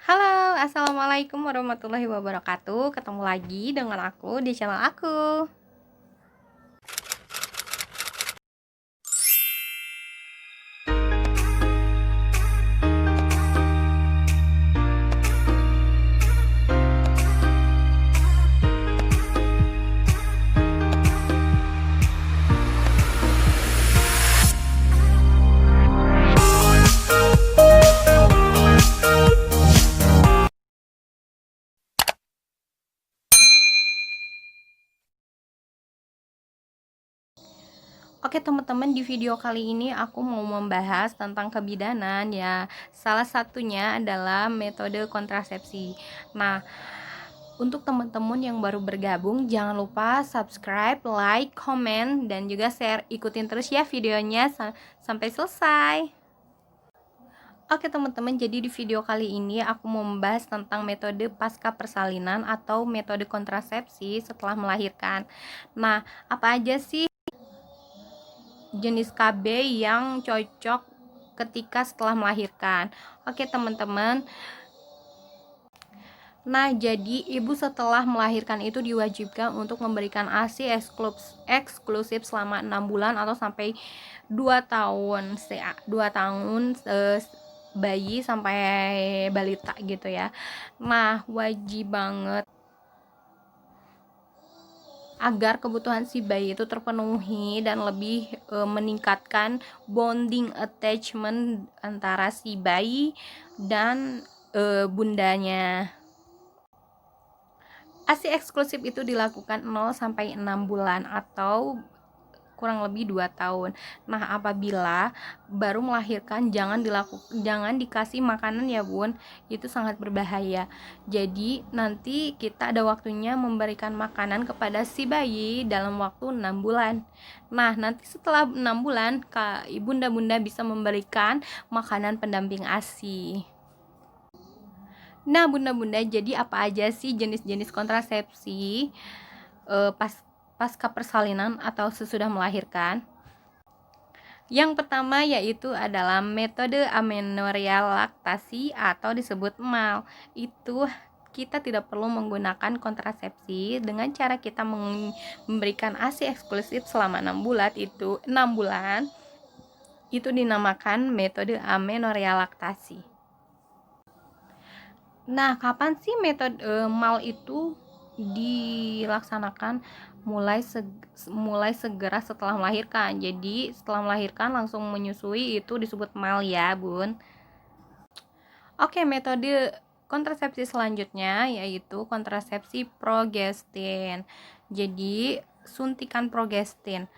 Halo, assalamualaikum warahmatullahi wabarakatuh. Ketemu lagi dengan aku di channel aku. Oke teman-teman, di video kali ini aku mau membahas tentang kebidanan ya. Salah satunya adalah metode kontrasepsi. Nah, untuk teman-teman yang baru bergabung, jangan lupa subscribe, like, komen, dan juga share. Ikutin terus ya videonya sampai selesai. Oke teman-teman, jadi di video kali ini aku mau membahas tentang metode pasca persalinan atau metode kontrasepsi setelah melahirkan. Nah, apa aja sih jenis KB yang cocok ketika setelah melahirkan? Oke teman-teman, nah jadi ibu setelah melahirkan itu diwajibkan untuk memberikan ASI eksklusif selama 6 bulan atau sampai 2 tahun 2 tahun bayi sampai balita gitu ya. Nah, wajib banget agar kebutuhan si bayi itu terpenuhi dan lebih meningkatkan bonding attachment antara si bayi dan bundanya. ASI eksklusif itu dilakukan 0 sampai 6 bulan atau kurang lebih 2 tahun. Nah, apabila baru melahirkan jangan dikasih makanan ya, Bun. Itu sangat berbahaya. Jadi, nanti kita ada waktunya memberikan makanan kepada si bayi dalam waktu 6 bulan. Nah, nanti setelah 6 bulan, bunda-bunda bisa memberikan makanan pendamping ASI. Nah, bunda-bunda, jadi apa aja sih jenis-jenis kontrasepsi pasca persalinan atau sesudah melahirkan? Yang pertama yaitu adalah metode amenorrhea laktasi atau disebut MAL. Itu kita tidak perlu menggunakan kontrasepsi dengan cara kita memberikan ASI eksklusif selama 6 bulan itu dinamakan metode amenorrhea laktasi. Nah, kapan sih metode MAL itu dilaksanakan? Mulai segera setelah melahirkan. Jadi, setelah melahirkan langsung menyusui itu disebut MAL ya, Bun. Oke, metode kontrasepsi selanjutnya yaitu kontrasepsi progestin. Jadi, suntikan progestin.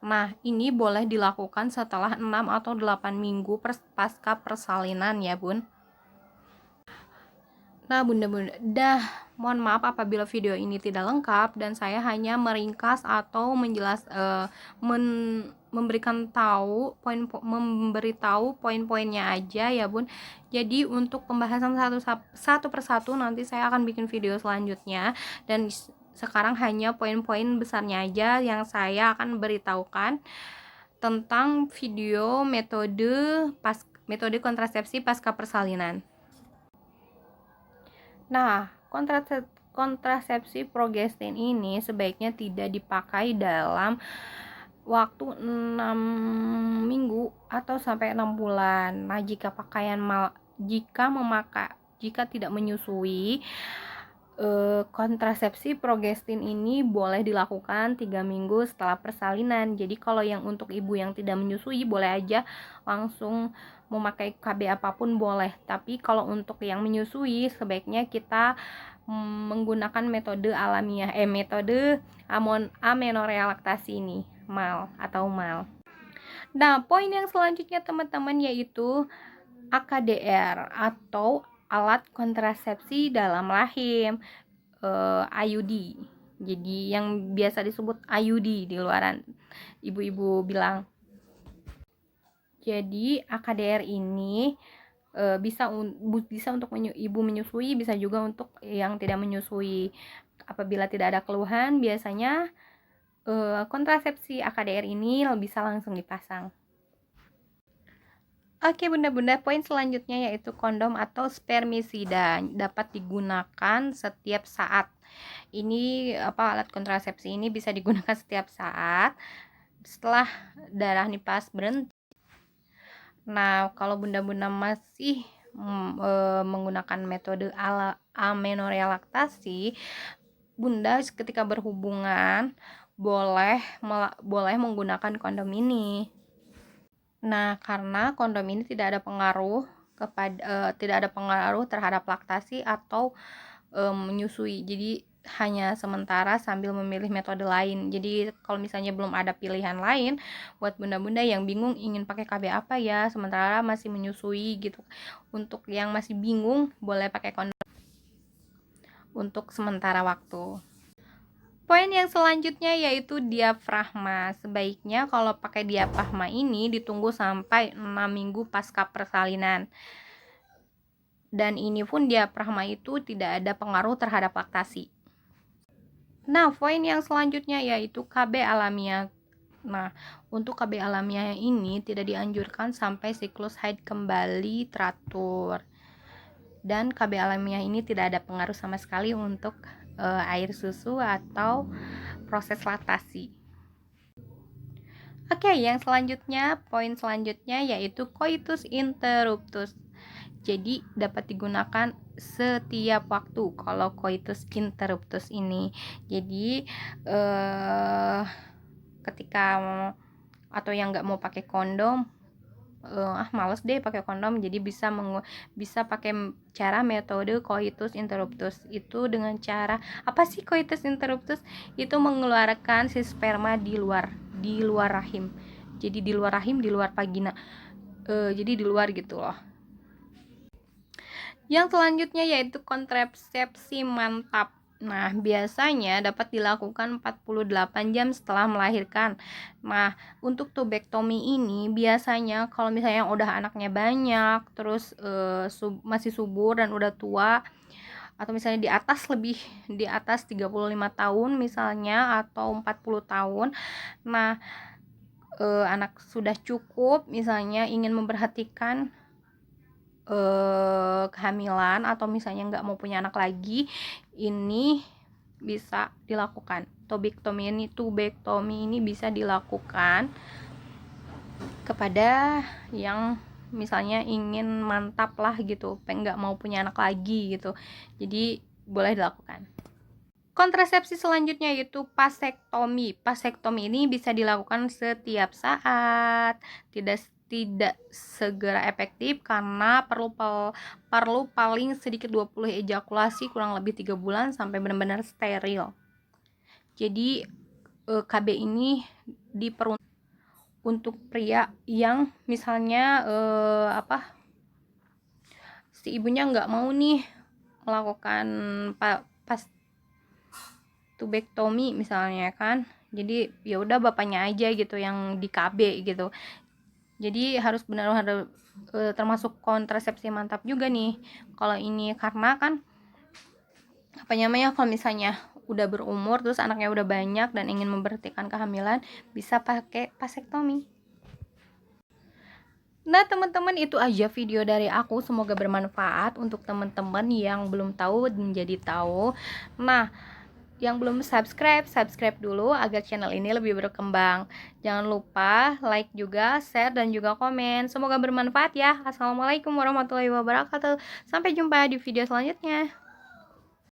Nah, ini boleh dilakukan setelah 6 atau 8 minggu pasca persalinan ya, Bun. Nah, bunda-bunda, mohon maaf apabila video ini tidak lengkap dan saya hanya meringkas atau memberitahu poin-poinnya aja ya, Bun. Jadi untuk pembahasan satu persatu nanti saya akan bikin video selanjutnya, dan sekarang hanya poin-poin besarnya aja yang saya akan beritahukan tentang video metode kontrasepsi pasca persalinan. Nah, kontrasepsi progestin ini sebaiknya tidak dipakai dalam waktu 6 minggu atau sampai 6 bulan. Nah, jika tidak menyusui, kontrasepsi progestin ini boleh dilakukan 3 minggu setelah persalinan. Jadi kalau yang untuk ibu yang tidak menyusui boleh aja langsung memakai KB apapun boleh. Tapi kalau untuk yang menyusui sebaiknya kita menggunakan metode alamiah, metode amenorrhea laktasi ini, MAL atau MAL. Nah, poin yang selanjutnya teman-teman yaitu AKDR atau alat kontrasepsi dalam rahim, IUD. Jadi yang biasa disebut IUD di luaran ibu-ibu bilang. Jadi AKDR ini bisa untuk ibu menyusui, bisa juga untuk yang tidak menyusui. Apabila tidak ada keluhan, biasanya kontrasepsi AKDR ini bisa langsung dipasang. Oke bunda-bunda, poin selanjutnya yaitu kondom atau spermisida dapat digunakan setiap saat. Ini alat kontrasepsi ini bisa digunakan setiap saat setelah darah nifas berhenti. Nah, kalau bunda-bunda masih menggunakan metode amenorrea laktasi, bunda ketika berhubungan boleh menggunakan kondom ini. Nah, karena kondom ini tidak ada pengaruh terhadap laktasi atau menyusui. Jadi hanya sementara sambil memilih metode lain. Jadi kalau misalnya belum ada pilihan lain buat bunda-bunda yang bingung ingin pakai KB apa ya, sementara masih menyusui gitu. Untuk yang masih bingung boleh pakai kondom untuk sementara waktu. Poin yang selanjutnya yaitu diafragma. Sebaiknya kalau pakai diafragma ini ditunggu sampai 6 minggu pasca persalinan. Dan ini pun diafragma itu tidak ada pengaruh terhadap laktasi. Nah, poin yang selanjutnya yaitu KB alamiah. Nah, untuk KB alamiah ini tidak dianjurkan sampai siklus haid kembali teratur. Dan KB alamiah ini tidak ada pengaruh sama sekali untuk air susu atau proses laktasi. Oke, yang selanjutnya, poin selanjutnya yaitu coitus interruptus. Jadi dapat digunakan setiap waktu kalau coitus interruptus ini. Jadi ketika atau yang nggak mau pakai kondom, males deh pakai kondom, jadi bisa pakai cara metode coitus interruptus. Itu dengan cara apa sih coitus interruptus? Itu mengeluarkan si sperma di luar rahim. Jadi di luar rahim, di luar vagina. Jadi di luar gitu loh. Yang selanjutnya yaitu kontrasepsi mantap. Nah, biasanya dapat dilakukan 48 jam setelah melahirkan. Nah, untuk tubektomi ini biasanya kalau misalnya udah anaknya banyak, terus masih subur dan udah tua, atau misalnya di atas 35 tahun misalnya, atau 40 tahun. Nah, anak sudah cukup, misalnya ingin memperhatikan kehamilan atau misalnya nggak mau punya anak lagi, ini bisa dilakukan. Tubektomi ini bisa dilakukan kepada yang misalnya ingin mantap lah gitu, nggak mau punya anak lagi gitu, jadi boleh dilakukan. Kontrasepsi selanjutnya yaitu vasektomi. Vasektomi ini bisa dilakukan setiap saat, tidak segera efektif karena perlu paling sedikit 20 ejakulasi kurang lebih 3 bulan sampai benar-benar steril. Jadi KB ini diperuntukkan untuk pria yang misalnya si ibunya nggak mau nih melakukan pas tubektomi misalnya kan, jadi ya udah bapaknya aja gitu yang di KB gitu. Jadi harus benar-benar termasuk kontrasepsi mantap juga nih kalau ini, karena kan kalau misalnya udah berumur terus anaknya udah banyak dan ingin memberhentikan kehamilan, bisa pakai vasektomi. Nah teman-teman, itu aja video dari aku, semoga bermanfaat untuk teman-teman yang belum tahu menjadi tahu. Nah, yang belum subscribe dulu agar channel ini lebih berkembang. Jangan lupa like juga, share, dan juga komen. Semoga bermanfaat ya. Assalamualaikum warahmatullahi wabarakatuh. Sampai jumpa di video selanjutnya.